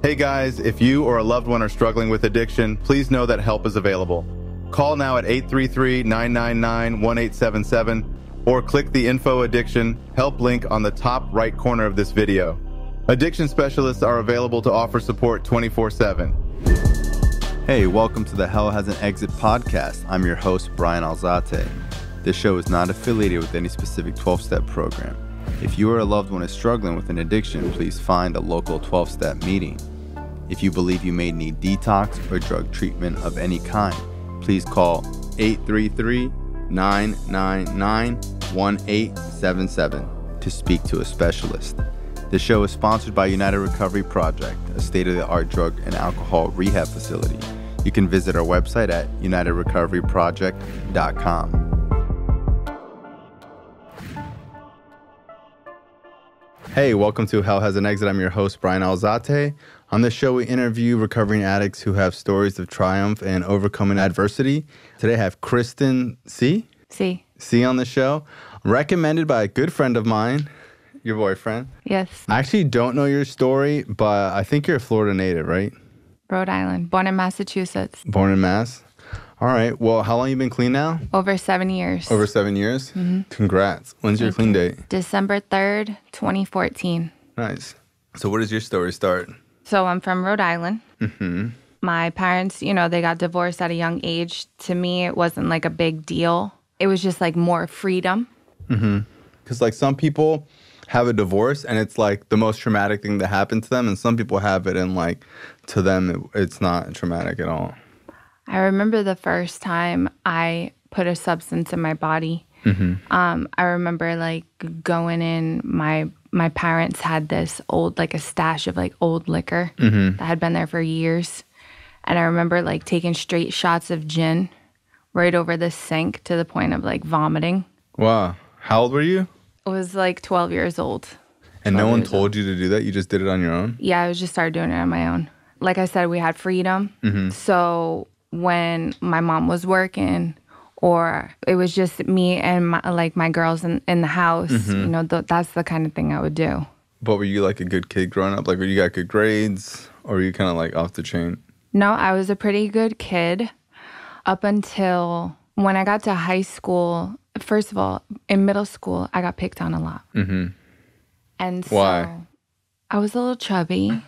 Hey guys, if you or a loved one are struggling with addiction, please know that help is available. Call now at 833-999-1877 or click the Info Addiction Help link on the top right corner of this video. Addiction specialists are available to offer support 24/7. Hey, welcome to the Hell Has an Exit podcast. I'm your host, Bryan Alzate. This show is not affiliated with any specific 12-step program. If you or a loved one is struggling with an addiction, please find a local 12-step meeting. If you believe you may need detox or drug treatment of any kind, please call 833-999-1877 to speak to a specialist. The show is sponsored by United Recovery Project, a state-of-the-art drug and alcohol rehab facility. You can visit our website at unitedrecoveryproject.com. Hey, welcome to Hell Has an Exit. I'm your host, Bryan Alzate. On this show, we interview recovering addicts who have stories of triumph and overcoming adversity. Today, I have Kristen C. C on the show, recommended by a good friend of mine, your boyfriend. Yes. I actually don't know your story, but I think you're a Florida native, right? Rhode Island. Born in Massachusetts. Born in Mass. All right. Well, how long you been clean now? Over 7 years. Over 7 years? Mm-hmm. Congrats. When's your clean date? December 3rd, 2014. Nice. So where does your story start? So I'm from Rhode Island. Mm-hmm. My parents, they got divorced at a young age. To me, it wasn't like a big deal. It was just like more freedom. Mm-hmm. Because like some people have a divorce and it's like the most traumatic thing that happened to them, and some people have it and like to them it's not traumatic at all. I remember the first time I put a substance in my body. Mm-hmm. I remember like going in, my parents had this old, like a stash of like old liquor that had been there for years. And I remember like taking straight shots of gin right over the sink to the point of like vomiting. Wow. How old were you? I was like 12 years old. And no one told you to do that? You just did it on your own? Yeah, I just started doing it on my own. Like I said, we had freedom. Mm-hmm. So when my mom was working or it was just me and my girls in the house, that's the kind of thing I would do. But were you like a good kid growing up? Like, were you got good grades or were you kind of like off the chain? No, I was a pretty good kid up until when I got to high school. First of all, in middle school, I got picked on a lot. Mm-hmm. And so why? I was a little chubby.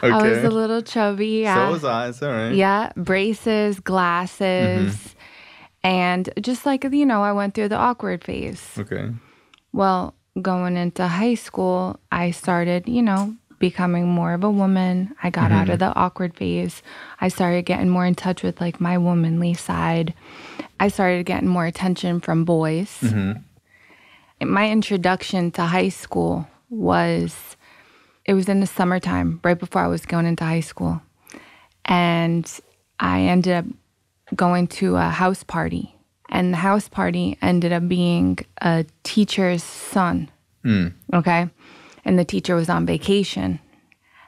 Okay. I was a little chubby. Yeah. So was I. It's all right. Yeah. Braces, glasses. And just like, I went through the awkward phase. Okay. Well, going into high school, I started, becoming more of a woman. I got out of the awkward phase. I started getting more in touch with like my womanly side. I started getting more attention from boys. Mm-hmm. My introduction to high school it was in the summertime, right before I was going into high school. And I ended up going to a house party. And the house party ended up being a teacher's son. Okay? And the teacher was on vacation.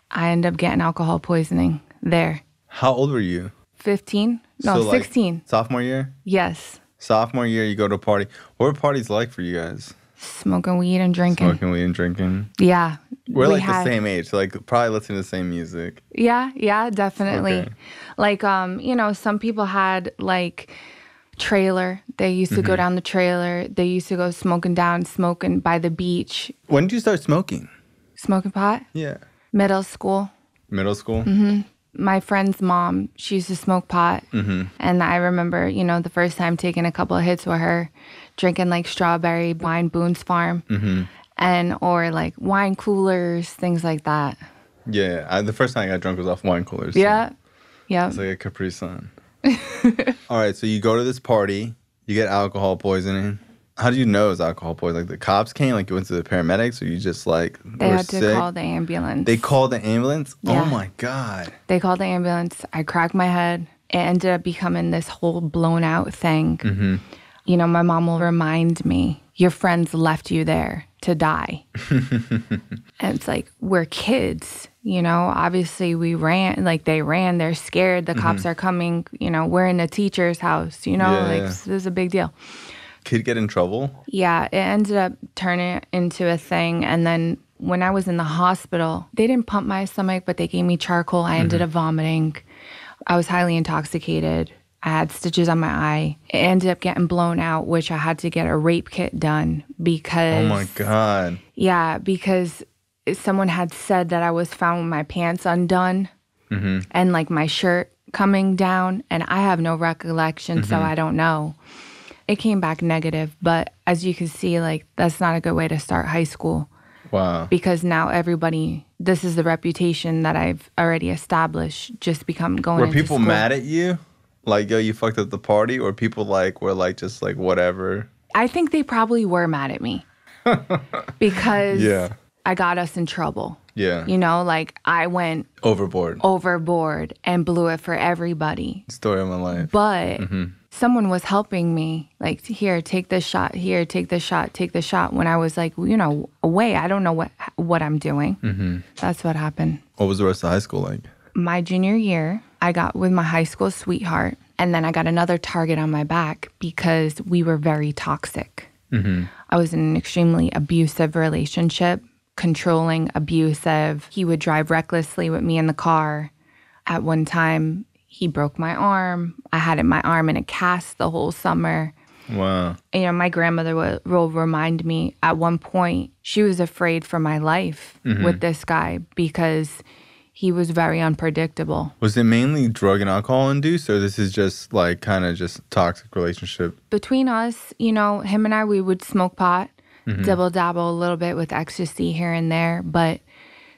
I ended up getting alcohol poisoning there. How old were you? 15? No, so 16. Like sophomore year? Yes. Sophomore year, you go to a party. What were parties like for you guys? Smoking weed and drinking. Yeah. We're like the same age, so like probably listening to the same music. Yeah, definitely. Okay. Like, some people had like trailer. They used to go down the trailer. They used to go smoking by the beach. When did you start smoking? Smoking pot? Yeah. Middle school. Middle school? Mm-hmm. My friend's mom, she used to smoke pot. Mm-hmm. And I remember, the first time taking a couple of hits with her, drinking like strawberry wine, Boone's Farm, or like wine coolers, things like that. Yeah, the first time I got drunk was off wine coolers. So yeah. It's like a Capri Sun. All right, so you go to this party, you get alcohol poisoning. How do you know it was alcohol poisoning? Like the cops came, like you went to the paramedics, or you just like they had to call the ambulance. They called the ambulance? Yeah. Oh my God. They called the ambulance. I cracked my head. It ended up becoming this whole blown out thing. Mm-hmm. My mom will remind me, your friends left you there to die. And it's like, we're kids, obviously we ran, like they ran, they're scared, the cops are coming, we're in a teacher's house, this is a big deal. Kid get in trouble? Yeah, it ended up turning into a thing. And then when I was in the hospital, they didn't pump my stomach, but they gave me charcoal. I ended up vomiting. I was highly intoxicated. I had stitches on my eye. It ended up getting blown out, which I had to get a rape kit done because... Oh, my God. Yeah, because someone had said that I was found with my pants undone and, like, my shirt coming down, and I have no recollection, so I don't know. It came back negative, but as you can see, like, that's not a good way to start high school. Wow. Because now everybody, this is the reputation that I've already established, just going Were into people school. mad at you? Like, yo, you fucked up the party? Or people, like, were, like, just, like, whatever? I think they probably were mad at me. Because I got us in trouble. Yeah. You know, like, I went overboard and blew it for everybody. Story of my life. But someone was helping me, like, here, take this shot, here, take this shot, take this shot. When I was, like, you know, away, I don't know what I'm doing. That's what happened. What was the rest of high school like? My junior year, I got with my high school sweetheart, and then I got another target on my back because we were very toxic. I was in an extremely abusive relationship, controlling, abusive. He would drive recklessly with me in the car. At one time, he broke my arm. I had my arm in a cast the whole summer. Wow. You know, my grandmother will remind me at one point, she was afraid for my life with this guy because he was very unpredictable. Was it mainly drug and alcohol induced, or this is just like kind of just toxic relationship? Between us, you know, him and I, we would smoke pot, dabble a little bit with ecstasy here and there, but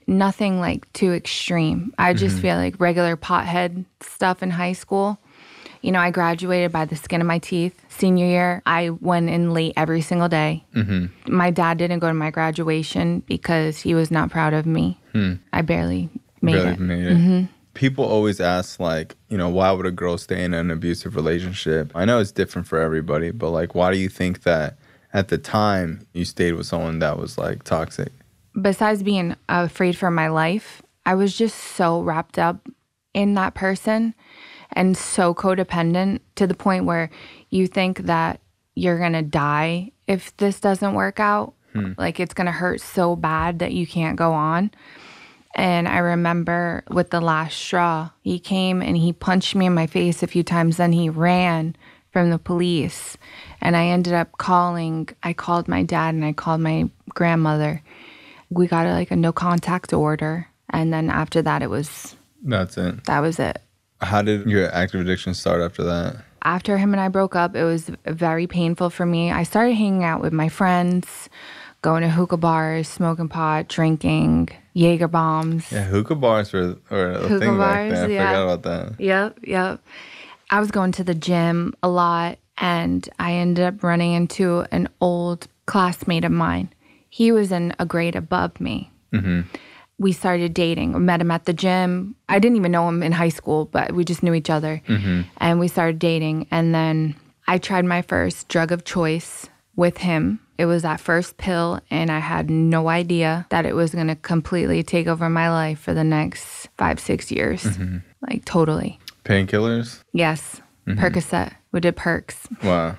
nothing like too extreme. I just feel like regular pothead stuff in high school. You know, I graduated by the skin of my teeth. Senior year, I went in late every single day. My dad didn't go to my graduation because he was not proud of me. I barely made it. People always ask, like, you know, why would a girl stay in an abusive relationship? I know it's different for everybody, but, like, why do you think that at the time you stayed with someone that was, like, toxic? Besides being afraid for my life, I was just so wrapped up in that person and so codependent to the point where you think that you're going to die if this doesn't work out. Like, it's going to hurt so bad that you can't go on. And I remember with the last straw, he came and he punched me in my face a few times. Then he ran from the police. And I ended up I called my dad and I called my grandmother. We got a no contact order. And then after that, That's it. That was it. How did your active addiction start after that? After him and I broke up, it was very painful for me. I started hanging out with my friends, going to hookah bars, smoking pot, drinking, Jaeger bombs. Yeah, hookah bars were a thing back then. I forgot about that. Yep. I was going to the gym a lot, and I ended up running into an old classmate of mine. He was in a grade above me. We started dating. I met him at the gym. I didn't even know him in high school, but we just knew each other. And we started dating. And then I tried my first drug of choice with him. It was that first pill, and I had no idea that it was going to completely take over my life for the next 5-6 years. Like, totally. Painkillers? Yes. Percocet. We did perks. Wow.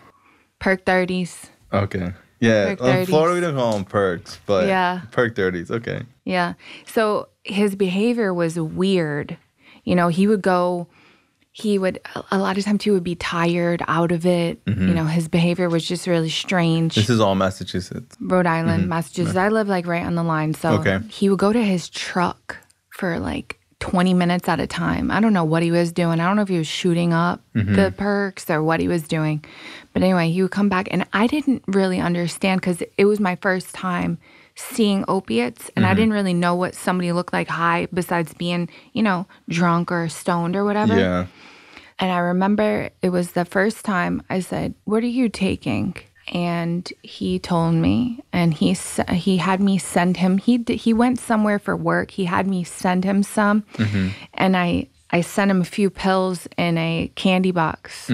Perk 30s. Okay. Yeah, in Florida we don't call them perks, but perk 30s, okay. Yeah. So his behavior was weird. You know, a lot of times he would be tired out of it. You know, his behavior was just really strange. This is all Massachusetts? Rhode Island, Massachusetts. I live like right on the line. So he would go to his truck for like 20 minutes at a time. I don't know what he was doing. I don't know if he was shooting up the perks or what he was doing. But anyway, he would come back, and I didn't really understand because it was my first time seeing opiates, and I didn't really know what somebody looked like high besides being, you know, drunk or stoned or whatever. Yeah. And I remember it was the first time I said, "What are you taking?" And he told me, and he had me send him. He went somewhere for work. He had me send him some, and I sent him a few pills in a candy box.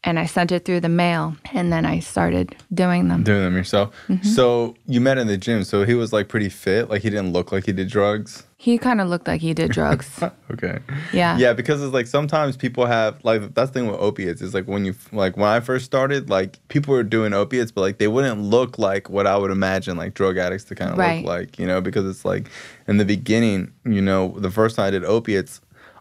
And I sent it through the mail, and then I started doing them. Doing them yourself? So you met in the gym, so he was like pretty fit? Like he didn't look like he did drugs? He kind of looked like he did drugs. Okay. Yeah. Yeah, because it's like sometimes people have, like, that's the thing with opiates. Is like when I first started, like, people were doing opiates, but like they wouldn't look like what I would imagine like drug addicts to kind of look like, you know, because it's like in the beginning, you know, the first time I did opiates,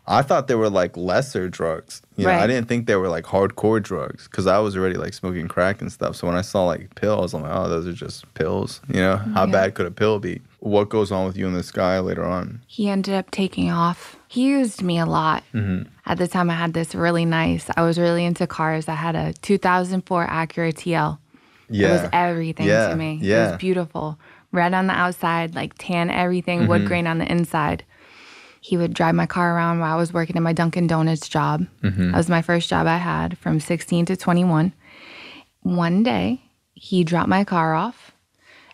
I thought they were like lesser drugs. You know, I didn't think they were like hardcore drugs because I was already like smoking crack and stuff. So when I saw like pills, I'm like, oh, those are just pills. You know, how bad could a pill be? What goes on with you and this guy later on? He ended up taking off. He used me a lot. At the time, I had this really nice, I was really into cars. I had a 2004 Acura TL. It was everything to me. It was beautiful. Red on the outside, like tan everything, wood grain on the inside. He would drive my car around while I was working at my Dunkin' Donuts job. That was my first job I had from 16 to 21. One day, he dropped my car off,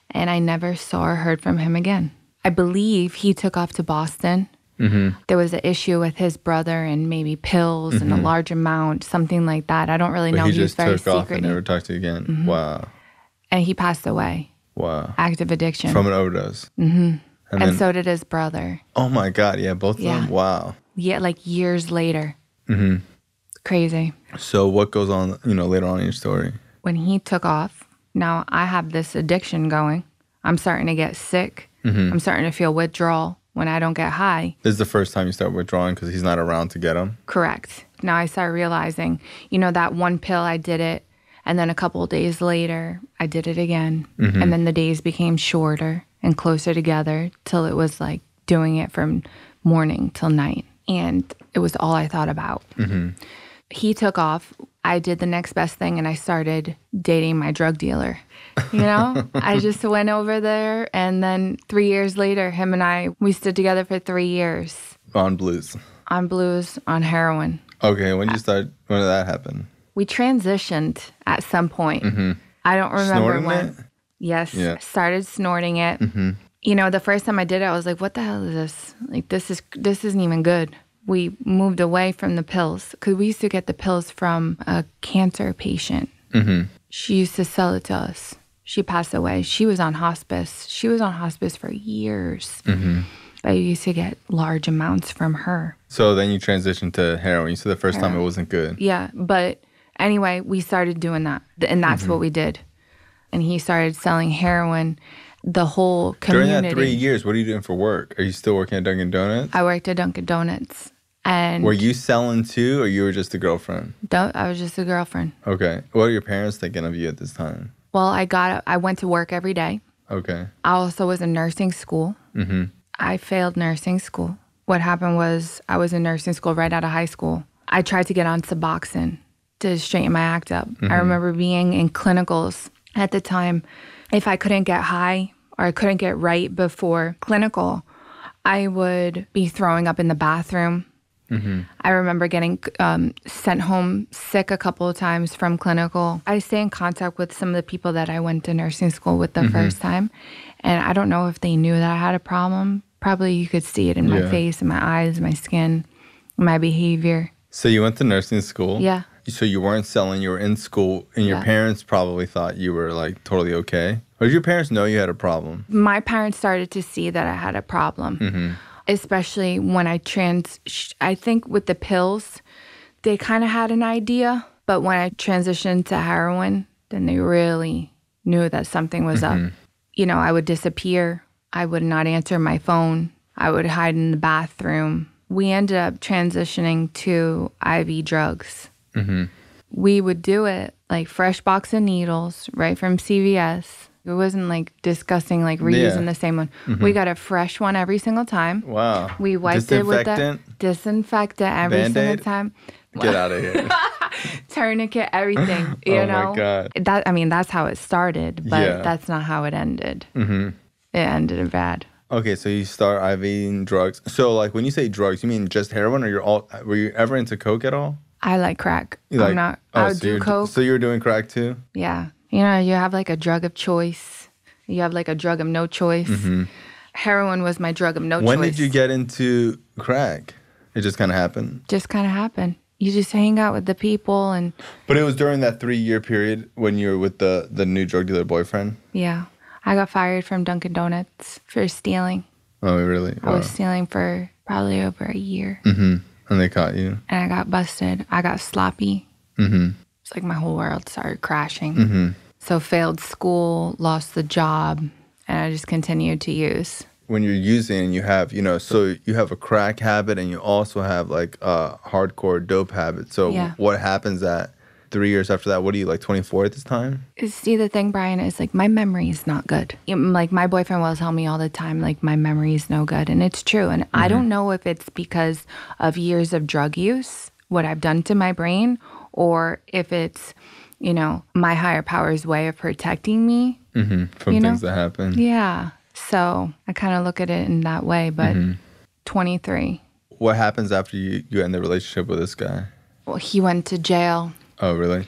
and I never saw or heard from him again. I believe he took off to Boston. There was an issue with his brother and maybe pills and a large amount, something like that. I don't really know. He just very took off and never talked to you again. Wow. And he passed away. Wow. Active addiction. From an overdose. And so did his brother. Oh my God. Yeah, both of them? Wow. Yeah, like years later. Crazy. So what goes on, you know, later on in your story? When he took off, now I have this addiction going. I'm starting to get sick. I'm starting to feel withdrawal when I don't get high. This is the first time you start withdrawing because he's not around to get him? Correct. Now I start realizing, you know, that one pill, I did it. And then a couple of days later, I did it again. And then the days became shorter and closer together till it was like doing it from morning till night. And it was all I thought about. He took off. I did the next best thing and I started dating my drug dealer. You know, I just went over there and then 3 years later, him and I, we stood together for 3 years. On blues? On blues, on heroin. Okay, when did that happen? We transitioned at some point. I don't remember Snorting when. it? Yes, started snorting it. You know, the first time I did it, I was like, what the hell is this? Like, this isn't even good. We moved away from the pills because we used to get the pills from a cancer patient. She used to sell it to us. She passed away. She was on hospice. She was on hospice for years. But I used to get large amounts from her. So then you transitioned to heroin. You said the first time it wasn't good. Yeah, but anyway, we started doing that. And that's what we did. And he started selling heroin. The whole community. During that 3 years, what are you doing for work? Are you still working at Dunkin' Donuts? I worked at Dunkin' Donuts. And were you selling too, or you were just a girlfriend? I was just a girlfriend. Okay. What are your parents thinking of you at this time? Well, I went to work every day. Okay. I also was in nursing school. I failed nursing school. What happened was I was in nursing school right out of high school. I tried to get on Suboxone to straighten my act up. I remember being in clinicals at the time. If I couldn't get high or I couldn't get right before clinical, I would be throwing up in the bathroom. I remember getting sent home sick a couple of times from clinical. I stay in contact with some of the people that I went to nursing school with the first time. And I don't know if they knew that I had a problem. Probably you could see it in my face, in my eyes, my skin, my behavior. So you went to nursing school? Yeah. So you weren't selling, you were in school, and your parents probably thought you were like totally okay? Or did your parents know you had a problem? My parents started to see that I had a problem. Especially when I think with the pills, they kind of had an idea. But when I transitioned to heroin, then they really knew that something was up. You know, I would disappear. I would not answer my phone. I would hide in the bathroom. We ended up transitioning to IV drugs. We would do it like fresh box of needles right from CVS. It wasn't like discussing like reusing the same one. We got a fresh one every single time. Wow. We wiped it with the disinfectant every Band-Aid? single time. Get out of here. Tourniquet, everything. You know? My God. That's how it started, but that's not how it ended. It ended bad. Okay, so you start IVing drugs. So like when you say drugs, you mean just heroin, or were you ever into coke at all? I like crack. I would do coke. So you were doing crack too? Yeah. You know, you have like a drug of choice. You have like a drug of no choice. Heroin was my drug of no choice. When did you get into crack? It just kind of happened? Just kind of happened. You just hang out with the people and... But it was during that 3-year period when you were with the new drug dealer boyfriend? Yeah. I got fired from Dunkin' Donuts for stealing. Oh, really? I was stealing for probably over a year. Mm-hmm. And they caught you? And I got busted. I got sloppy. Mm-hmm. It's like my whole world started crashing. Mm-hmm. So failed school, lost the job, and I just continued to use. When you're using, you have, so you have a crack habit and you also have like a hardcore dope habit. So what happens at 3 years after that? What are you, like 24 at this time? See, the thing, Bryan, is like my memory is not good. Like my boyfriend will tell me all the time, like my memory is no good. And it's true. And I don't know if it's because of years of drug use, what I've done to my brain, or if it's, my higher power's way of protecting me. From things that happen. Yeah. So I kind of look at it in that way, but 23. What happens after you end the relationship with this guy? Well, he went to jail. Oh, really?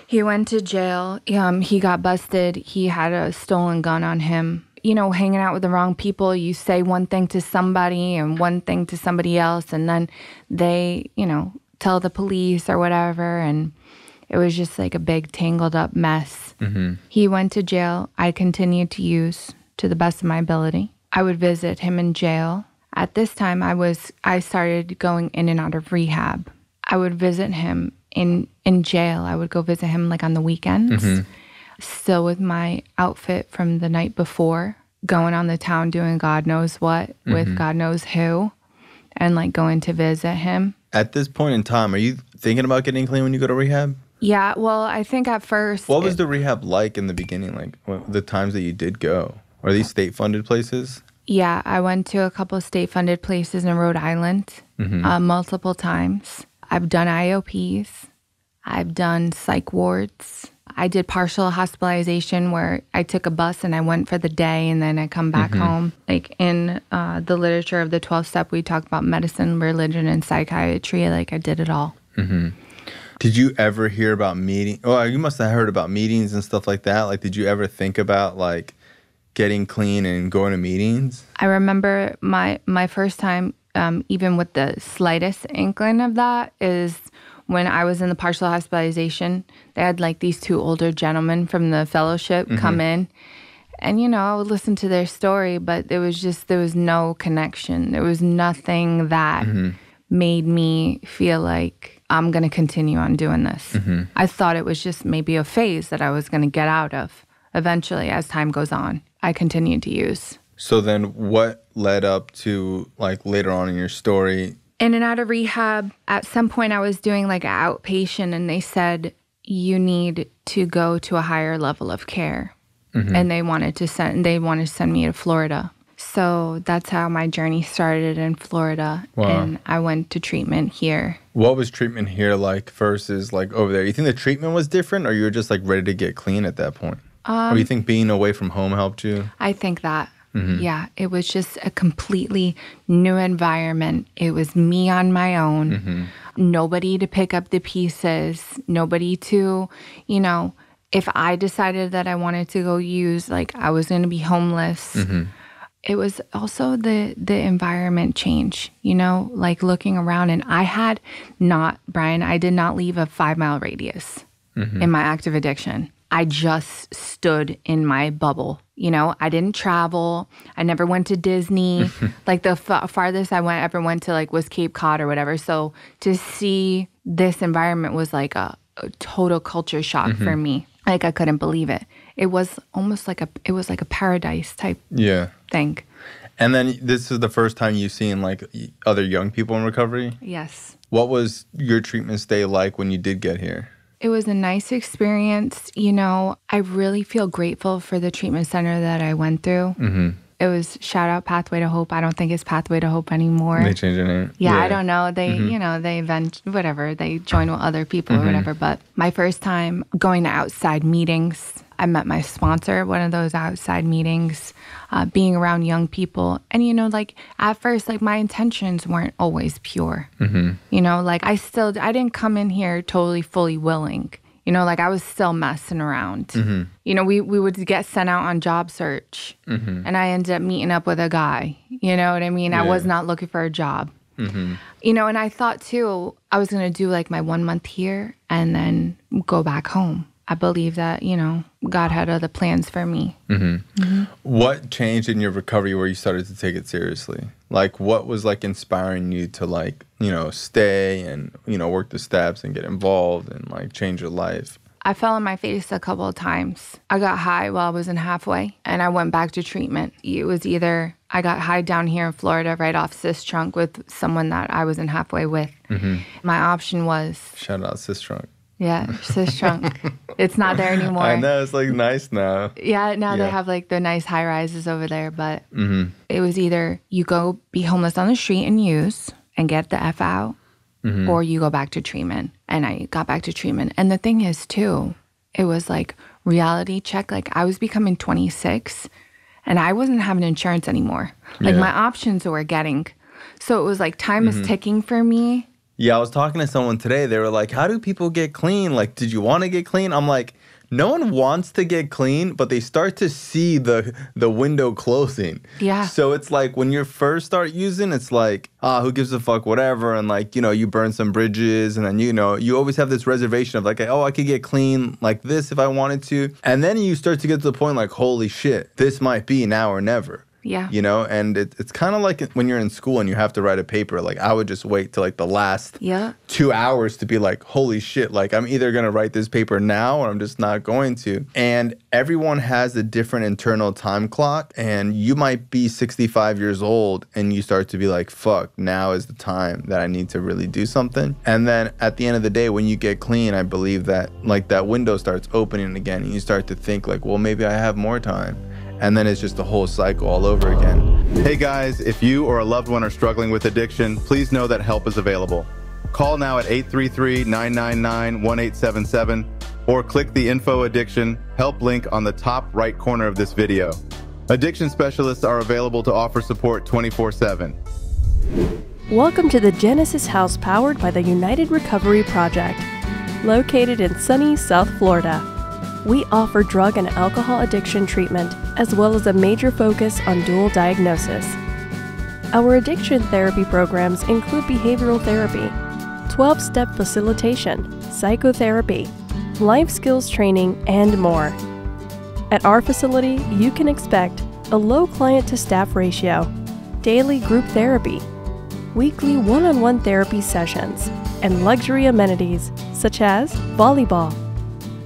He went to jail. He got busted. He had a stolen gun on him. Hanging out with the wrong people, you say one thing to somebody and one thing to somebody else, and then they, tell the police or whatever, and it was just like a big tangled up mess. He went to jail. I continued to use to the best of my ability. I would visit him in jail. At this time, I started going in and out of rehab. I would visit him in jail. I would go visit him like on the weekends, still with my outfit from the night before, going on the town doing God knows what with God knows who, and like going to visit him. At this point in time, are you thinking about getting clean when you go to rehab? Yeah, well, I think at first... What was the rehab like in the beginning, like the times that you did go? Are these state-funded places? Yeah, I went to a couple of state-funded places in Rhode Island multiple times. I've done IOPs. I've done psych wards. I did partial hospitalization where I took a bus and I went for the day and then I come back home. Like in the literature of the 12-step, we talk about medicine, religion, and psychiatry. Like I did it all. Did you ever hear about meetings? Oh, you must have heard about meetings and stuff like that. Like, did you ever think about like getting clean and going to meetings? I remember my first time, even with the slightest inkling of that, is when I was in the partial hospitalization. They had like these two older gentlemen from the fellowship come in. And, I would listen to their story, but there was no connection. There was nothing that made me feel like I'm going to continue on doing this. I thought it was just maybe a phase that I was going to get out of. Eventually, as time goes on, I continued to use. So then what led up to like later on in your story? In and out of rehab, at some point I was doing like an outpatient and they said, you need to go to a higher level of care. And they wanted to send me to Florida. So that's how my journey started in Florida. Wow. And I went to treatment here. What was treatment here like versus like over there? You think the treatment was different or you were just like ready to get clean at that point? Or you think being away from home helped you? I think that. Yeah, it was just a completely new environment. It was me on my own. Nobody to pick up the pieces. Nobody to, if I decided that I wanted to go use, like I was going to be homeless. It was also the environment change, like looking around. And Bryan, I did not leave a 5-mile radius in my active addiction. I just stood in my bubble. I didn't travel. I never went to Disney. Like the farthest I ever went to like was Cape Cod or whatever. So to see this environment was like a total culture shock for me. Like I couldn't believe it. It was almost like a paradise type thing. And then this is the first time you've seen like other young people in recovery? Yes. What was your treatment stay like when you did get here? It was a nice experience. I really feel grateful for the treatment center that I went through. It was shout out Pathway to Hope. I don't think it's Pathway to Hope anymore. They changed their name. Yeah, I don't know. They, they join with other people or whatever. But my first time going to outside meetings, I met my sponsor at one of those outside meetings, being around young people. And, at first, my intentions weren't always pure. I didn't come in here totally fully willing. I was still messing around. We would get sent out on job search. And I ended up meeting up with a guy. You know what I mean? Yeah. I was not looking for a job. And I thought, too, I was going to do my 1 month here and then go back home. I believe that, God had other plans for me. What changed in your recovery where you started to take it seriously? Like, what was, like, inspiring you to, like, stay and, work the steps and get involved and, like, change your life? I fell on my face a couple of times. I got high while I was in halfway, and I went back to treatment. It was either I got high down here in Florida right off Sis Trunk with someone that I was in halfway with. My option was... Shout out Sis Trunk. Yeah, Sis Trunk. It's not there anymore. I know, it's, like, nice now. Yeah, now they have, like, the nice high-rises over there, but it was either you go be homeless on the street and use and get the F out, or you go back to treatment. And I got back to treatment. And the thing is, too, it was like reality check. Like, I was becoming 26 and I wasn't having insurance anymore. Like, my options were getting. So it was like time is ticking for me. Yeah, I was talking to someone today. They were like, how do people get clean? Like, did you want to get clean? I'm like, no one wants to get clean, but they start to see the window closing. Yeah. So it's like when you first start using, it's like, who gives a fuck, whatever. And like, you burn some bridges. And then, you always have this reservation of like, I could get clean like this if I wanted to. And then you start to get to the point like, holy shit, this might be now or never. Yeah. And it's kind of like when you're in school and you have to write a paper. Like, I would just wait till like the last 2 hours to be like, holy shit, like I'm either going to write this paper now or I'm just not going to. And everyone has a different internal time clock. And you might be 65 years old and you start to be like, fuck, now is the time that I need to really do something. And then at the end of the day, when you get clean, I believe that like that window starts opening again and you start to think like, well, maybe I have more time. And then it's just a whole cycle all over again. Hey guys, if you or a loved one are struggling with addiction, please know that help is available. Call now at 833-999-1877 or click the Info Addiction help link on the top right corner of this video. Addiction specialists are available to offer support 24/7. Welcome to the Genesis House powered by the United Recovery Project, located in sunny South Florida. We offer drug and alcohol addiction treatment, as well as a major focus on dual diagnosis. Our addiction therapy programs include behavioral therapy, 12-step facilitation, psychotherapy, life skills training, and more. At our facility, you can expect a low client-to-staff ratio, daily group therapy, weekly one-on-one therapy sessions, and luxury amenities such as volleyball,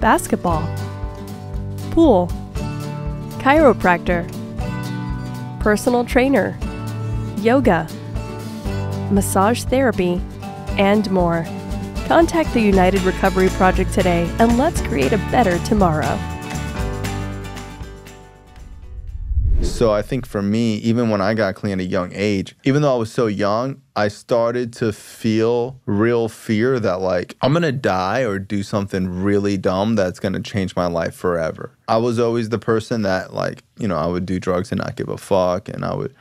basketball, pool, chiropractor, personal trainer, yoga, massage therapy, and more. Contact the United Recovery Project today and let's create a better tomorrow. So I think for me, even when I got clean at a young age, even though I was so young, I started to feel real fear that like I'm going to die or do something really dumb that's going to change my life forever. I was always the person that like, I would do drugs and not give a fuck, and I would,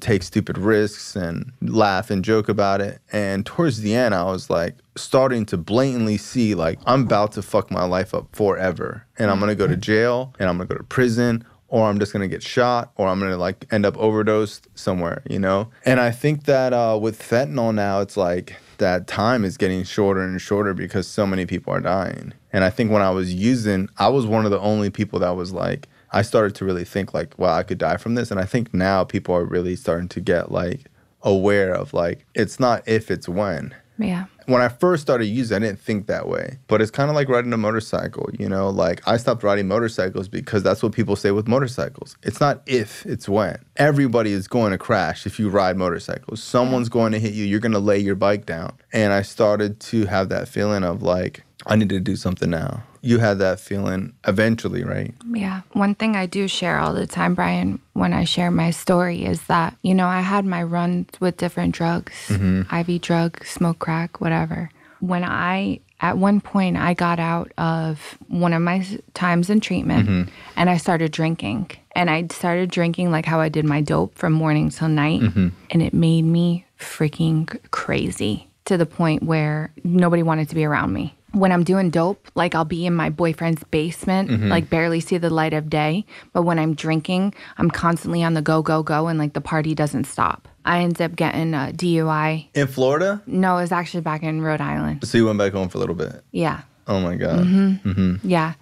take stupid risks and laugh and joke about it. And towards the end, I was like starting to blatantly see like I'm about to fuck my life up forever. And I'm going to go to jail and I'm going to go to prison, or I'm just going to get shot, or I'm going to like end up overdosed somewhere, And I think that with fentanyl now, it's like that time is getting shorter and shorter because so many people are dying. And I think when I was using, I was one of the only people that was like, I started to really think like, wow, I could die from this. And I think now people are really starting to get like aware of like, it's not if, it's when. Yeah. When I first started using, I didn't think that way. But it's kind of like riding a motorcycle, Like, I stopped riding motorcycles because that's what people say with motorcycles. It's not if, it's when. Everybody is going to crash if you ride motorcycles. Someone's going to hit you. You're going to lay your bike down. And I started to have that feeling of like, I need to do something now. You had that feeling eventually, right? Yeah. One thing I do share all the time, Bryan, when I share my story is that, I had my runs with different drugs, IV drug, smoke crack, whatever. At one point, I got out of one of my times in treatment and I started drinking. And I started drinking like how I did my dope from morning till night. And it made me freaking crazy to the point where nobody wanted to be around me. When I'm doing dope, like I'll be in my boyfriend's basement, like barely see the light of day. But when I'm drinking, I'm constantly on the go, and like the party doesn't stop. I ended up getting a DUI. In Florida? No, it was actually back in Rhode Island. So you went back home for a little bit? Yeah. Oh my God. Yeah.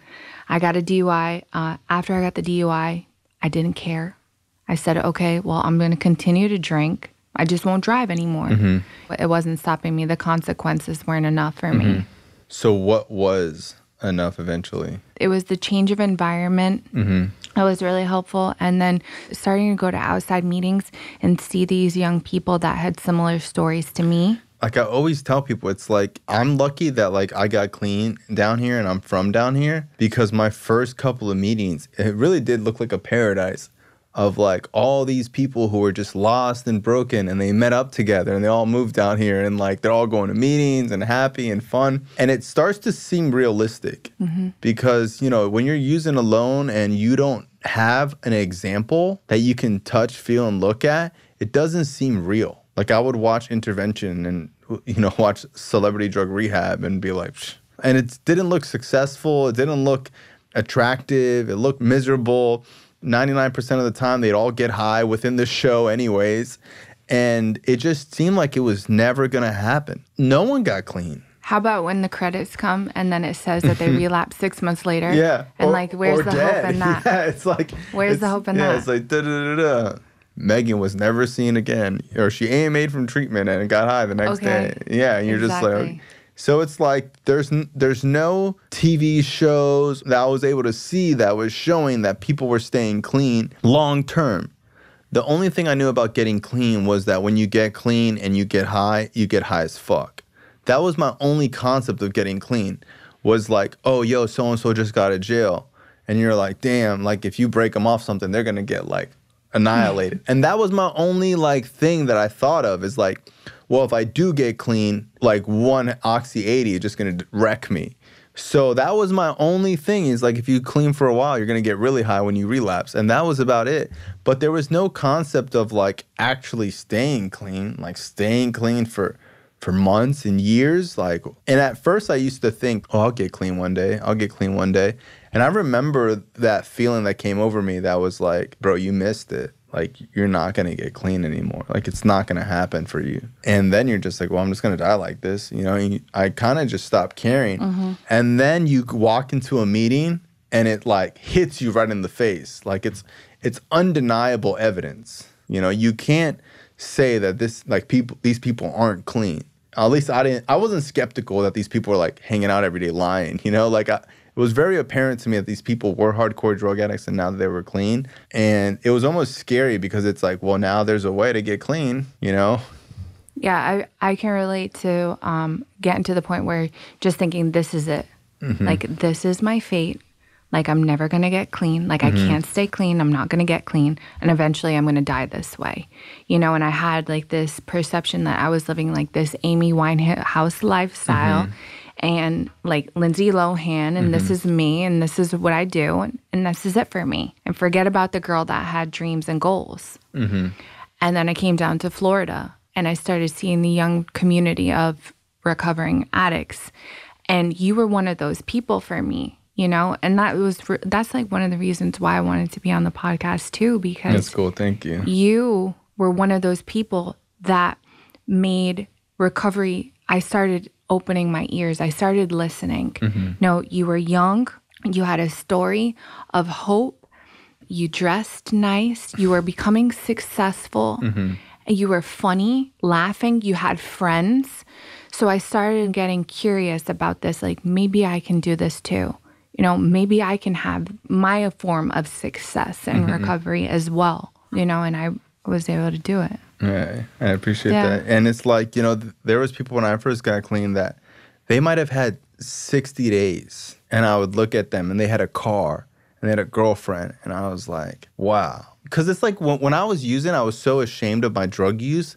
I got a DUI. After I got the DUI, I didn't care. I said, okay, well, I'm going to continue to drink. I just won't drive anymore. It wasn't stopping me. The consequences weren't enough for me. So what was enough eventually? It was the change of environment. It was really helpful. And then starting to go to outside meetings and see these young people that had similar stories to me. Like I always tell people, it's like, I'm lucky that like I got clean down here and I'm from down here, because my first couple of meetings, it really did look like a paradise of like all these people who were just lost and broken, and they met up together and they all moved down here, and like they're all going to meetings and happy and fun. And it starts to seem realistic because, you know, when you're using alone and you don't have an example that you can touch, feel, and look at, it doesn't seem real. Like I would watch Intervention and, you know, watch Celebrity Drug Rehab and be like, psh. And it didn't look successful. It didn't look attractive. It looked miserable. 99% of the time, they'd all get high within the show anyways. And it just seemed like it was never going to happen. No one got clean. How about when the credits come and then it says that they relapse 6 months later? Yeah. And like, where's the dead. hope in that? Yeah, it's like... Where's the hope in that? Yeah, it's like, da-da-da-da. Megan was never seen again. Or she AMA'd from treatment and got high the next day. Yeah, and you're just like... So it's like there's no TV shows that I was able to see that was showing that people were staying clean long term. The only thing I knew about getting clean was that when you get clean and you get high as fuck. That was my only concept of getting clean, was like, oh, yo, so-and-so just got out of jail. And you're like, damn, like if you break them off something, they're going to get like annihilated. And that was my only like thing that I thought of, is like, well, if I do get clean, like one Oxy 80 is just going to wreck me. So that was my only thing, is like if you clean for a while, you're going to get really high when you relapse. And that was about it. But there was no concept of like actually staying clean, like staying clean for months and years. Like, and at first I used to think, oh, I'll get clean one day. I'll get clean one day. And I remember that feeling that came over me that was like, bro, you missed it. Like, you're not going to get clean anymore. Like, it's not going to happen for you. And then you're just like, well, I'm just going to die like this. You know, and I kind of just stopped caring. And then you walk into a meeting and it like hits you right in the face. Like, it's undeniable evidence. You know, you can't say that these people aren't clean. At least I wasn't skeptical that these people were like hanging out every day lying, you know, like it was very apparent to me that these people were hardcore drug addicts and now that they were clean. And it was almost scary because it's like, well, now there's a way to get clean, you know? Yeah, I can relate to getting to the point where just thinking, this is it. Like, this is my fate. Like, I'm never going to get clean. Like, I can't stay clean. I'm not going to get clean. And eventually I'm going to die this way. You know, and I had like this perception that I was living like this Amy Winehouse lifestyle. And like Lindsay Lohan, and this is me, and this is what I do, and this is it for me. And forget about the girl that had dreams and goals. And then I came down to Florida, and I started seeing the young community of recovering addicts. And you were one of those people for me, you know? And that's like one of the reasons why I wanted to be on the podcast too, because that's cool. Thank you. You were one of those people that made recovery. I started opening my ears. I started listening. No, you were young. You had a story of hope. You dressed nice. You were becoming successful. You were funny, laughing. You had friends. So I started getting curious about this. Like, maybe I can do this too. You know, maybe I can have my form of success and recovery as well. You know, and I was able to do it. Yeah, I appreciate that. And it's like, you know, there was people when I first got clean that they might have had 60 days. And I would look at them and they had a car and they had a girlfriend. And I was like, wow. Because it's like when I was using, I was so ashamed of my drug use.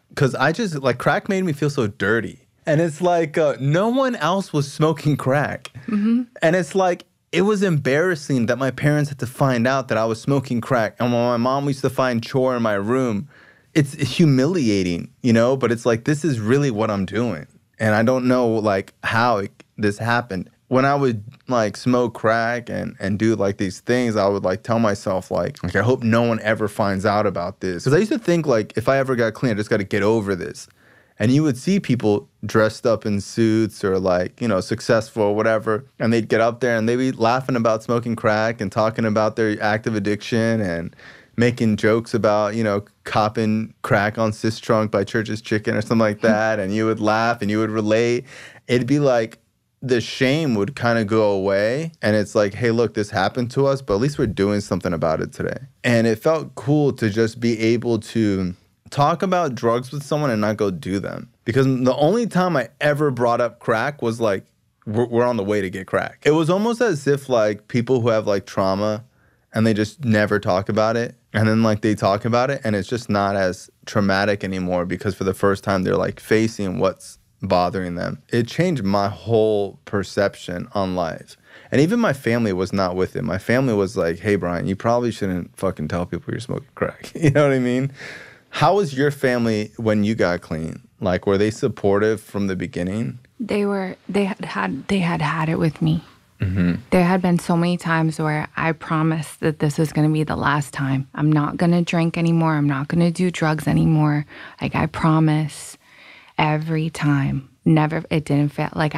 Because I just, like, crack made me feel so dirty. And it's like no one else was smoking crack. And it's like, it was embarrassing that my parents had to find out that I was smoking crack. And when my mom used to find chore in my room, it's humiliating, you know? But it's like, this is really what I'm doing. And I don't know, like, how this happened. When I would, like, smoke crack and do, like, these things, I would, like, tell myself, like, I hope no one ever finds out about this. Because I used to think, like, if I ever got clean, I just got to get over this. And you would see people dressed up in suits or like, you know, successful or whatever. And they'd get up there and they'd be laughing about smoking crack and talking about their active addiction and making jokes about, you know, copping crack on Sis Trunk by Church's Chicken or something like that. And you would laugh and you would relate. It'd be like the shame would kind of go away. And it's like, hey, look, this happened to us, but at least we're doing something about it today. And it felt cool to just be able to talk about drugs with someone and not go do them. Because the only time I ever brought up crack was like, we're on the way to get crack. It was almost as if like people who have like trauma and they just never talk about it. And then like they talk about it and it's just not as traumatic anymore because for the first time they're like facing what's bothering them. It changed my whole perception on life. And even my family was not with it. My family was like, hey, Bryan, you probably shouldn't fucking tell people you're smoking crack. You know what I mean? How was your family when you got clean? Like, were they supportive from the beginning? They had it with me. Mm-hmm. There had been so many times where I promised that this was going to be the last time. I'm not going to drink anymore. I'm not going to do drugs anymore. Like, I promise every time. Never, it didn't feel like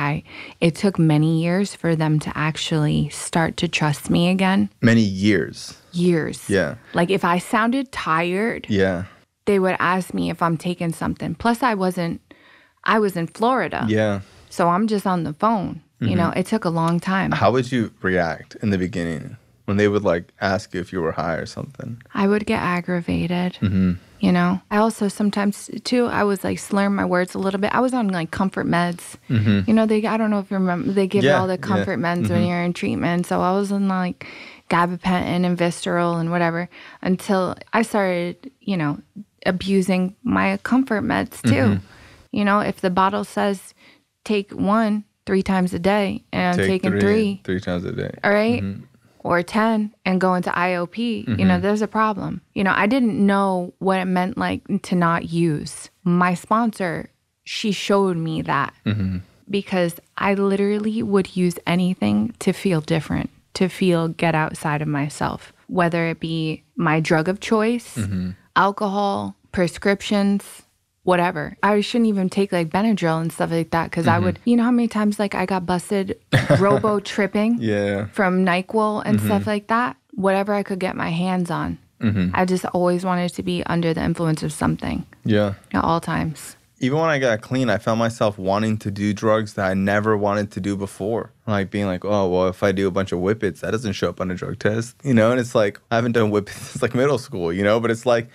it took many years for them to actually start to trust me again. Many years? Years. Yeah. Like, if I sounded tired. Yeah. They would ask me if I'm taking something. Plus, I was in Florida. Yeah. So I'm just on the phone. Mm-hmm. You know, it took a long time. How would you react in the beginning when they would like ask you if you were high or something? I would get aggravated. Mm-hmm. You know, I also sometimes too, I was like slurring my words a little bit. I was on like comfort meds. Mm-hmm. You know, I don't know if you remember, they give you all the comfort meds mm-hmm. when you're in treatment. So I was on like gabapentin and Visceral and whatever until I started, you know, abusing my comfort meds too. Mm-hmm. You know, if the bottle says take 1 3 times a day and I'm taking 3 times a day. All right. Mm-hmm. Or 10 and go into IOP, mm-hmm. you know, there's a problem. You know, I didn't know what it meant like to not use. My sponsor, she showed me that mm-hmm. because I literally would use anything to feel different, to get outside of myself, whether it be my drug of choice, mm-hmm. alcohol, prescriptions, whatever. I shouldn't even take like Benadryl and stuff like that because mm-hmm. I would, you know how many times like I got busted robo-tripping from NyQuil and mm-hmm. stuff like that? Whatever I could get my hands on. Mm-hmm. I just always wanted to be under the influence of something. Yeah. At all times. Even when I got clean, I found myself wanting to do drugs that I never wanted to do before. Like being like, oh, well, if I do a bunch of whippets, that doesn't show up on a drug test. You know, and it's like, I haven't done whippets since like middle school, you know? But it's like,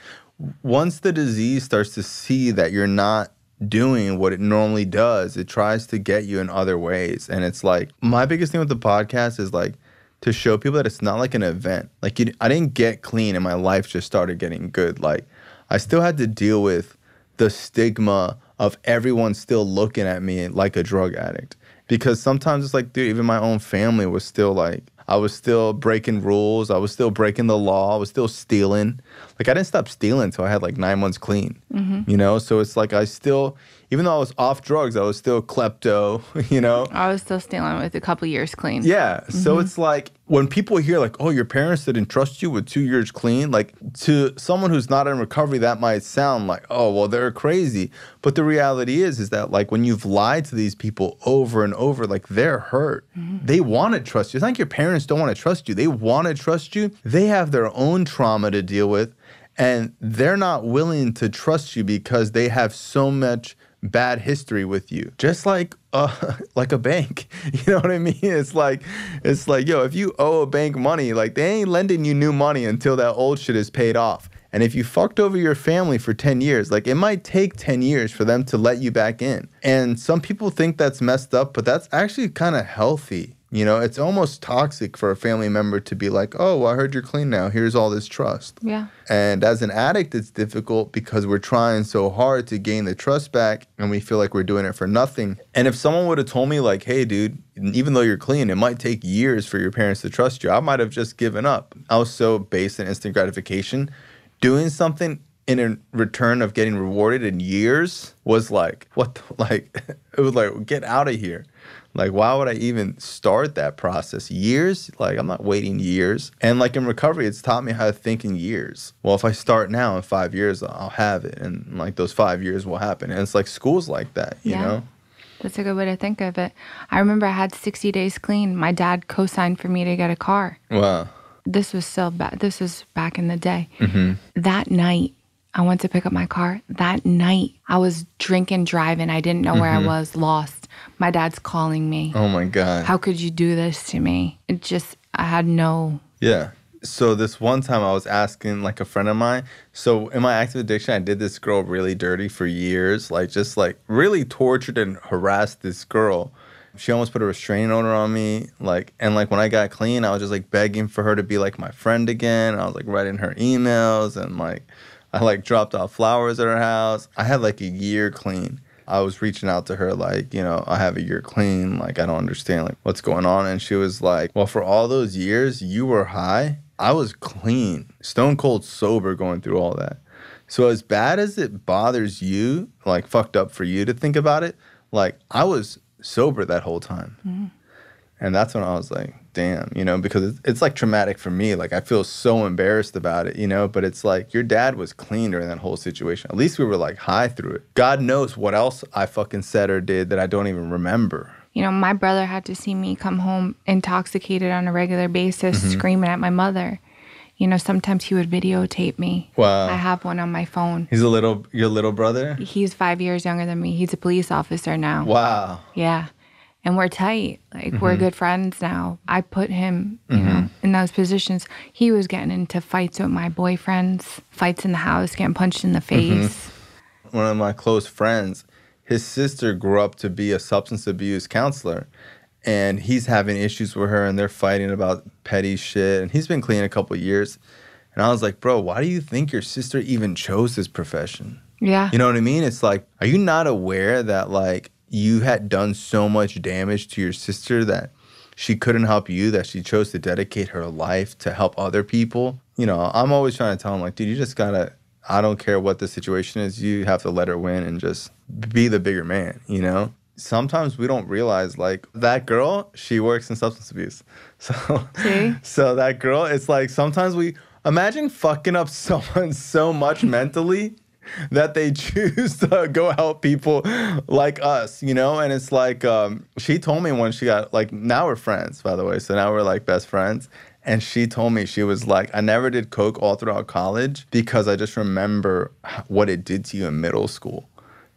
once the disease starts to see that you're not doing what it normally does, it tries to get you in other ways. And it's like, my biggest thing with the podcast is like to show people that it's not like an event. Like I didn't get clean and my life just started getting good. Like I still had to deal with the stigma of everyone still looking at me like a drug addict. Because sometimes it's like, dude, even my own family was still like, I was still breaking rules. I was still breaking the law. I was still stealing. Like, I didn't stop stealing until I had, like, 9 months clean, mm-hmm. you know? So it's like I still, even though I was off drugs, I was still klepto, you know? I was still stealing with a couple years clean. Yeah. Mm-hmm. So it's like when people hear, like, oh, your parents didn't trust you with 2 years clean, like, to someone who's not in recovery, that might sound like, oh, well, they're crazy. But the reality is that, like, when you've lied to these people over and over, like, they're hurt. Mm-hmm. They want to trust you. It's not like your parents don't want to trust you. They want to trust you. They have their own trauma to deal with, and they're not willing to trust you because they have so much bad history with you. Just like a bank. You know what I mean? It's like, yo, if you owe a bank money, like, they ain't lending you new money until that old shit is paid off. And if you fucked over your family for 10 years, like, it might take 10 years for them to let you back in. And some people think that's messed up, but that's actually kind of healthy. You know, it's almost toxic for a family member to be like, oh, well, I heard you're clean now. Here's all this trust. Yeah. And as an addict, it's difficult because we're trying so hard to gain the trust back and we feel like we're doing it for nothing. And if someone would have told me like, hey, dude, even though you're clean, it might take years for your parents to trust you, I might have just given up. I was so based in instant gratification. Doing something in return of getting rewarded in years was like, it was like, get out of here. Like, why would I even start that process? Years? Like, I'm not waiting years. And like in recovery, it's taught me how to think in years. Well, if I start now, in 5 years, I'll have it. And like those 5 years will happen. And it's like school's like that, you know? That's a good way to think of it. I remember I had 60 days clean. My dad co-signed for me to get a car. Wow. This was still this was back in the day. Mm-hmm. That night, I went to pick up my car. That night, I was drinking, driving. I didn't know where I was, lost. My dad's calling me. Oh, my God. How could you do this to me? It just, I had no... Yeah. So this one time I was asking like a friend of mine. So in my active addiction, I did this girl really dirty for years. Like just like really tortured and harassed this girl. She almost put a restraining order on me. And when I got clean, I was just like begging for her to be like my friend again. I was like writing her emails and I like dropped off flowers at her house. I had like a year clean. I was reaching out to her like, you know, I have a year clean. Like, I don't understand like what's going on. And she was like, well, for all those years you were high, I was clean, stone cold sober going through all that. So as bad as it bothers you, like fucked up for you to think about it, like I was sober that whole time. Mm-hmm. And that's when I was like, damn, you know, because it's like traumatic for me. Like I feel so embarrassed about it, you know, but it's like your dad was clean during that whole situation. At least we were like high through it. God knows what else I fucking said or did that I don't even remember. You know, my brother had to see me come home intoxicated on a regular basis, screaming at my mother. You know, sometimes he would videotape me. Wow. I have one on my phone. He's your little brother? He's 5 years younger than me. He's a police officer now. Wow. Yeah. And we're tight. Like, we're good friends now. I put him, you know, in those positions. He was getting into fights with my boyfriends, fights in the house, getting punched in the face. One of my close friends, his sister grew up to be a substance abuse counselor. And he's having issues with her, and they're fighting about petty shit. And he's been clean a couple of years. And I was like, bro, why do you think your sister even chose this profession? Yeah. You know what I mean? It's like, are you not aware that, like, you had done so much damage to your sister that she couldn't help you, that she chose to dedicate her life to help other people? You know, I'm always trying to tell him, like, dude, you just gotta, I don't care what the situation is, you have to let her win and just be the bigger man, you know? Sometimes we don't realize, like, that girl, she works in substance abuse. So that girl, it's like sometimes we, imagine fucking up someone so much mentally that they choose to go help people like us, you know? And it's like, she told me when she got, like, now we're friends, by the way. So now we're, like, best friends. And she told me, she was like, I never did coke all throughout college because I just remember what it did to you in middle school.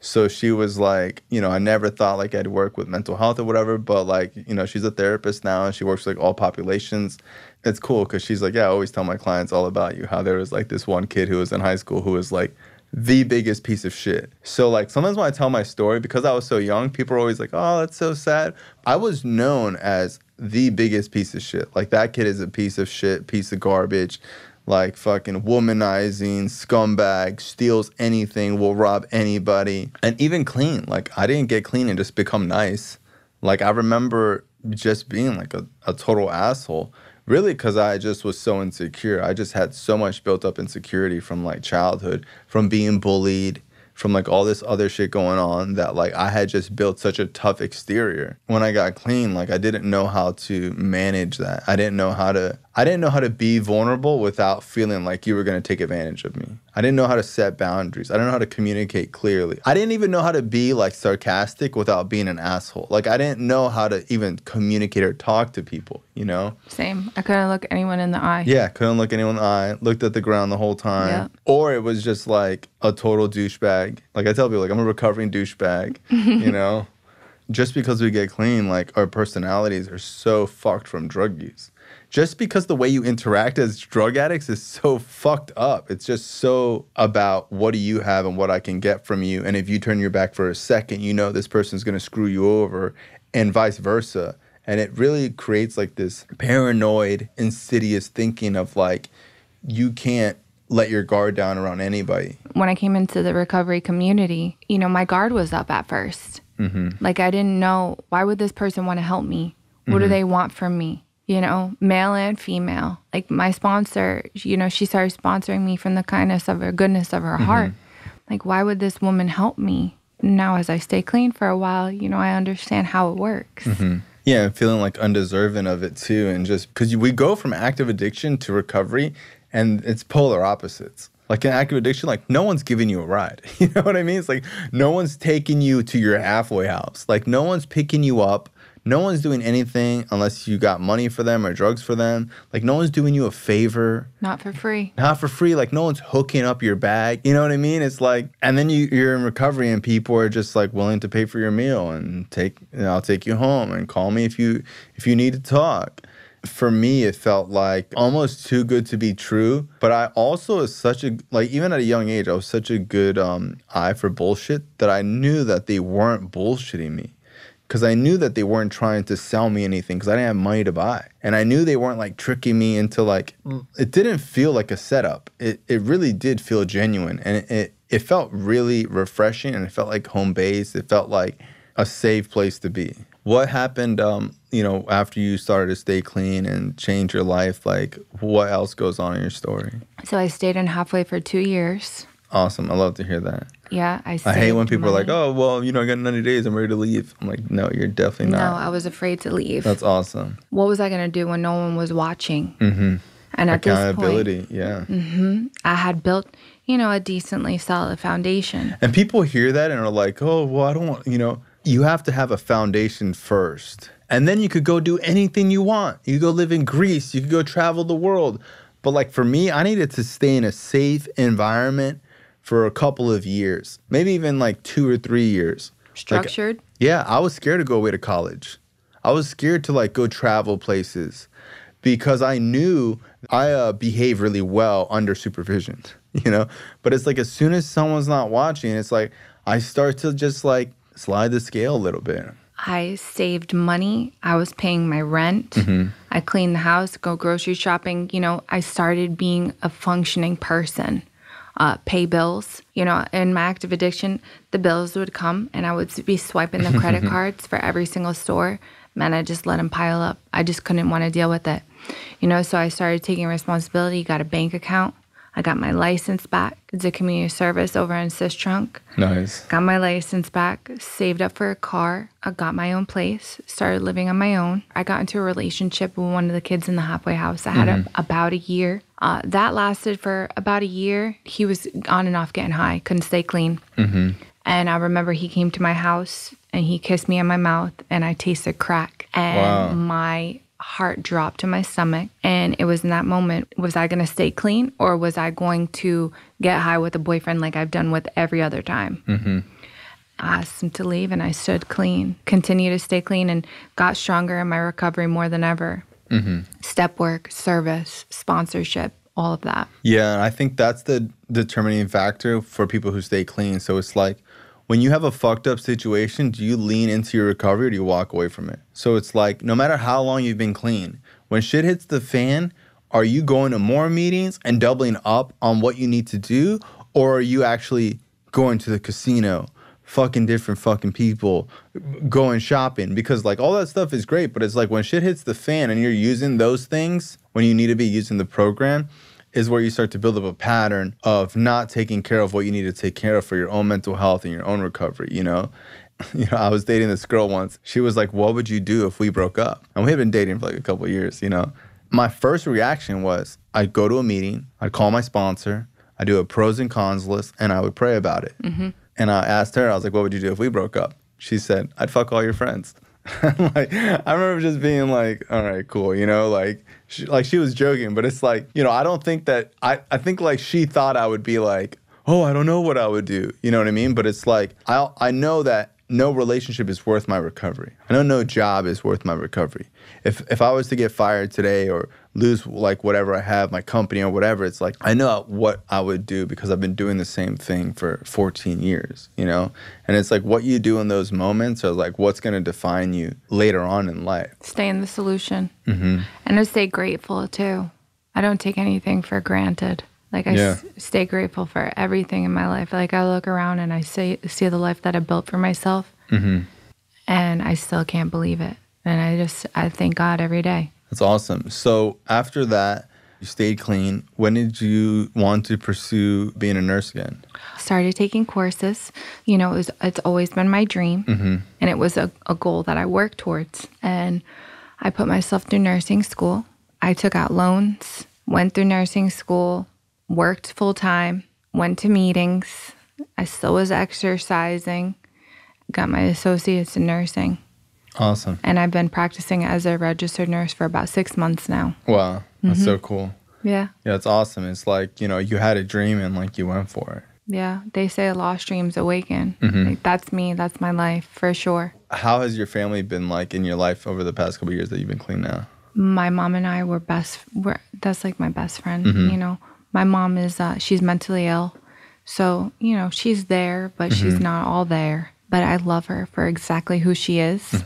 So she was like, you know, I never thought, like, I'd work with mental health or whatever, but, like, you know, she's a therapist now and she works with, like, all populations. It's cool because she's like, yeah, I always tell my clients all about you, how there was, like, this one kid who was in high school who was, like, the biggest piece of shit. So, like, sometimes when I tell my story, because I was so young, people are always like, oh, that's so sad. I was known as the biggest piece of shit. Like, that kid is a piece of shit, piece of garbage, like, fucking womanizing, scumbag, steals anything, will rob anybody. And even clean. Like, I didn't get clean and just become nice. Like, I remember just being, like, a total asshole. Really, because I just was so insecure. I just had so much built up insecurity from, like, childhood, from being bullied, from, like, all this other shit going on that, like, I had just built such a tough exterior. When I got clean, like, I didn't know how to manage that. I didn't know how to be vulnerable without feeling like you were going to take advantage of me. I didn't know how to set boundaries. I didn't know how to communicate clearly. I didn't even know how to be, like, sarcastic without being an asshole. Like, I didn't know how to even communicate or talk to people, you know? Same. I couldn't look anyone in the eye. Yeah, couldn't look anyone in the eye. Looked at the ground the whole time. Yeah. Or it was just, like, a total douchebag. Like, I tell people, like, I'm a recovering douchebag, you know? Just because we get clean, like, our personalities are so fucked from drug use. Just because the way you interact as drug addicts is so fucked up. It's just so about what do you have and what I can get from you. And if you turn your back for a second, you know this person's going to screw you over and vice versa. And it really creates, like, this paranoid, insidious thinking of, like, you can't let your guard down around anybody. When I came into the recovery community, you know, my guard was up at first. Like, I didn't know, why would this person want to help me? What do they want from me? you know, male and female. Like my sponsor, you know, she started sponsoring me from the kindness of her, goodness of her heart. Like, why would this woman help me? Now, as I stay clean for a while, you know, I understand how it works. Yeah, and feeling like undeserving of it too. And just because we go from active addiction to recovery, and it's polar opposites. Like in active addiction, like no one's giving you a ride. You know what I mean? It's like no one's taking you to your halfway house. Like no one's picking you up. No one's doing anything unless you got money for them or drugs for them. Like no one's doing you a favor. Not for free. Not for free. Like no one's hooking up your bag. You know what I mean? It's like, and then you're in recovery and people are just like willing to pay for your meal and I'll take you home and call me if you need to talk. For me, it felt like almost too good to be true. But I also was even at a young age, I was such a good eye for bullshit that I knew that they weren't bullshitting me. Because I knew that they weren't trying to sell me anything because I didn't have money to buy. And I knew they weren't like tricking me into like, it didn't feel like a setup. It really did feel genuine. And it felt really refreshing and it felt like home base. It felt like a safe place to be. What happened, you know, after you started to stay clean and change your life? Like, what else goes on in your story? So I stayed in halfway for 2 years. Awesome. I love to hear that. Yeah, I hate when people are like, oh, well, you know, I got 90 days. I'm ready to leave. I'm like, no, you're definitely not. No, I was afraid to leave. That's awesome. What was I going to do when no one was watching? And at accountability, this point, I had built, you know, a decently solid foundation. And people hear that and are like, oh, well, I don't want, you know, you have to have a foundation first. And then you could go do anything you want. You could go live in Greece. You could go travel the world. But like for me, I needed to stay in a safe environment for a couple of years, maybe even like 2 or 3 years. Structured? Like, yeah, I was scared to go away to college. I was scared to like go travel places because I knew I behave really well under supervision, you know? But it's like as soon as someone's not watching, it's like I start to just like slide the scale a little bit. I saved money. I was paying my rent. I cleaned the house, go grocery shopping. You know, I started being a functioning person. Pay bills. You know, in my active addiction, the bills would come and I would be swiping the credit cards for every single store. Man, I just let them pile up. I just couldn't want to deal with it. You know, so I started taking responsibility, got a bank account. I got my license back. It's a community service over in Sistrunk. Nice. Got my license back, saved up for a car. I got my own place, started living on my own. I got into a relationship with one of the kids in the halfway house. I had about a year. That lasted for about a year. He was on and off getting high, couldn't stay clean. And I remember he came to my house and he kissed me on my mouth and I tasted crack. And my heart dropped to my stomach. And it was in that moment, was I going to stay clean or was I going to get high with a boyfriend like I've done with every other time? I asked him to leave and I stood clean, continued to stay clean and got stronger in my recovery more than ever. Step work, service, sponsorship, all of that. Yeah, I think that's the determining factor for people who stay clean. So it's like, when you have a fucked up situation, do you lean into your recovery or do you walk away from it? So it's like, no matter how long you've been clean, when shit hits the fan, are you going to more meetings and doubling up on what you need to do? Or are you actually going to the casino, fucking different fucking people, going shopping? Because like all that stuff is great, but it's like when shit hits the fan and you're using those things when you need to be using the program, is where you start to build up a pattern of not taking care of what you need to take care of for your own mental health and your own recovery, you know? I was dating this girl once. She was like, what would you do if we broke up? And we had been dating for like a couple of years, you know? My first reaction was I'd go to a meeting, I'd call my sponsor, I'd do a pros and cons list, and I would pray about it. And I asked her, I was like, what would you do if we broke up? She said, I'd fuck all your friends. Like, I remember just being like, all right, cool, you know, like she was joking, but it's like, you know, I don't think that, I think like she thought I would be like, oh, I don't know what I would do, you know what I mean? But it's like, I know that no relationship is worth my recovery. I know no job is worth my recovery. If I was to get fired today or lose like whatever I have, my company or whatever, it's like I know what I would do because I've been doing the same thing for 14 years, you know? And it's like what you do in those moments are like what's going to define you later on in life. Stay in the solution. And I stay grateful too. I don't take anything for granted. Like I stay grateful for everything in my life. Like I look around and I see the life that I built for myself and I still can't believe it. And I thank God every day. That's awesome. So after that, you stayed clean. When did you want to pursue being a nurse again? Started taking courses. You know, it's always been my dream. And it was a goal that I worked towards. And I put myself through nursing school. I took out loans, went through nursing school, worked full time, went to meetings. I still was exercising, got my associates in nursing. Awesome. And I've been practicing as a registered nurse for about 6 months now. Wow. That's so cool. Yeah. Yeah, it's awesome. It's like, you know, you had a dream and like you went for it. Yeah. They say lost dreams awaken. Like, that's me. That's my life for sure. How has your family been like in your life over the past couple of years that you've been clean now? My mom and I that's like my best friend, you know. My mom is, she's mentally ill. So, you know, she's there, but she's not all there. But I love her for exactly who she is.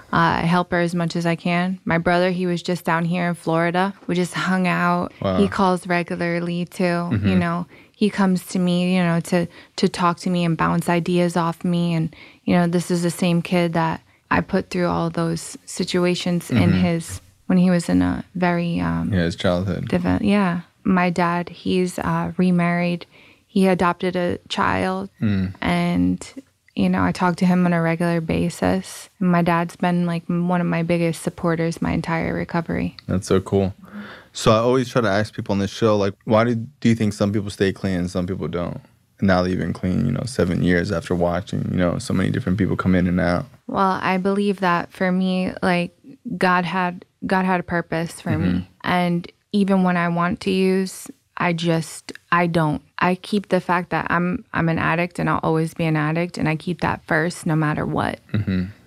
I help her as much as I can. My brother, he was just down here in Florida. We just hung out. Wow. He calls regularly too. You know, he comes to me, you know, to talk to me and bounce ideas off me. And, you know, this is the same kid that I put through all those situations in when he was in a very... his childhood. Yeah. My dad, he's remarried. He adopted a child. And... you know, I talk to him on a regular basis. And my dad's been like one of my biggest supporters my entire recovery. That's so cool. So I always try to ask people on this show, like, why do you think some people stay clean and some people don't? And now that you've been clean, you know, 7 years after watching, you know, so many different people come in and out. Well, I believe that for me, like, God had a purpose for me. And even when I want to use, I don't. I keep the fact that I'm an addict and I'll always be an addict, and I keep that first no matter what.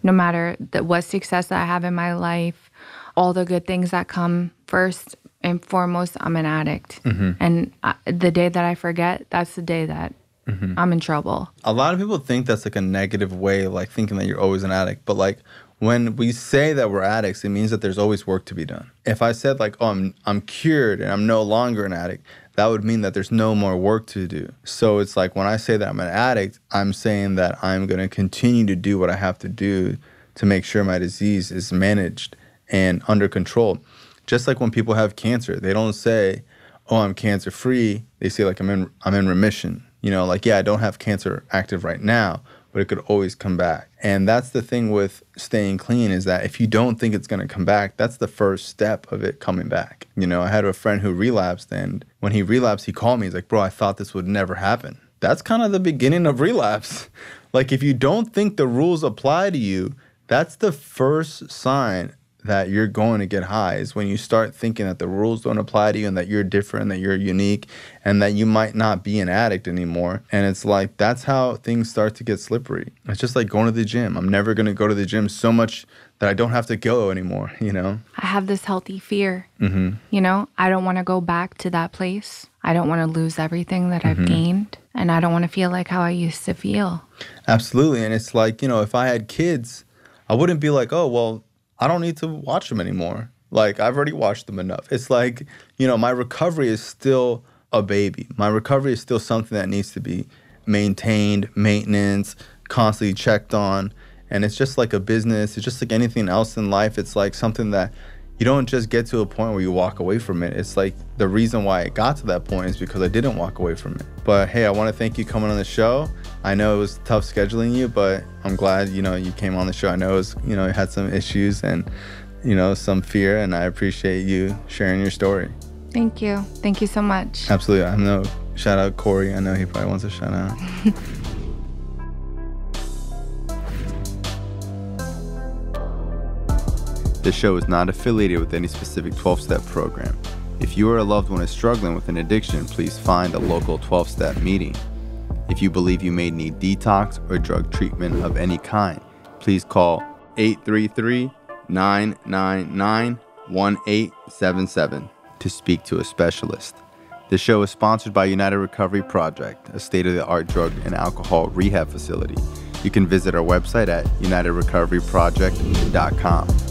No matter what success that I have in my life, all the good things that come first and foremost, I'm an addict. And the day that I forget, that's the day that I'm in trouble. A lot of people think that's like a negative way, like thinking that you're always an addict. But like when we say that we're addicts, it means that there's always work to be done. If I said like, oh, I'm cured and I'm no longer an addict, that would mean that there's no more work to do. So it's like when I say that I'm an addict, I'm saying that I'm going to continue to do what I have to do to make sure my disease is managed and under control. Just like when people have cancer, they don't say, oh, I'm cancer free. They say like I'm in remission. You know, like, yeah, I don't have cancer active right now, but it could always come back. And that's the thing with staying clean, is that if you don't think it's going to come back, that's the first step of it coming back. You know, I had a friend who relapsed, and when he relapsed, he called me. He's like, bro, I thought this would never happen. That's kind of the beginning of relapse. Like, if you don't think the rules apply to you, that's the first sign that you're going to get high, is when you start thinking that the rules don't apply to you and that you're different, that you're unique, and that you might not be an addict anymore. And it's like, that's how things start to get slippery. It's just like going to the gym. I'm never going to go to the gym so much that I don't have to go anymore, you know? I have this healthy fear. You know, I don't want to go back to that place. I don't want to lose everything that I've gained. And I don't want to feel like how I used to feel. Absolutely. And it's like, you know, if I had kids, I wouldn't be like, oh, well, I don't need to watch them anymore. Like, I've already watched them enough. It's like, you know, my recovery is still a baby. My recovery is still something that needs to be maintained, maintenance, constantly checked on. And it's just like a business. It's just like anything else in life. It's like something that you don't just get to a point where you walk away from it. It's like the reason why it got to that point is because I didn't walk away from it. But hey, I want to thank you coming on the show. I know it was tough scheduling you, but I'm glad, you know, you came on the show. I know it was, you know, you had some issues and, you know, some fear, and I appreciate you sharing your story. Thank you. Thank you so much. Absolutely. I know. Shout out Corey. I know he probably wants a shout out. This show is not affiliated with any specific 12-step program. If you or a loved one is struggling with an addiction, please find a local 12-step meeting. If you believe you may need detox or drug treatment of any kind, please call 833-999-1877 to speak to a specialist. This show is sponsored by United Recovery Project, a state-of-the-art drug and alcohol rehab facility. You can visit our website at unitedrecoveryproject.com.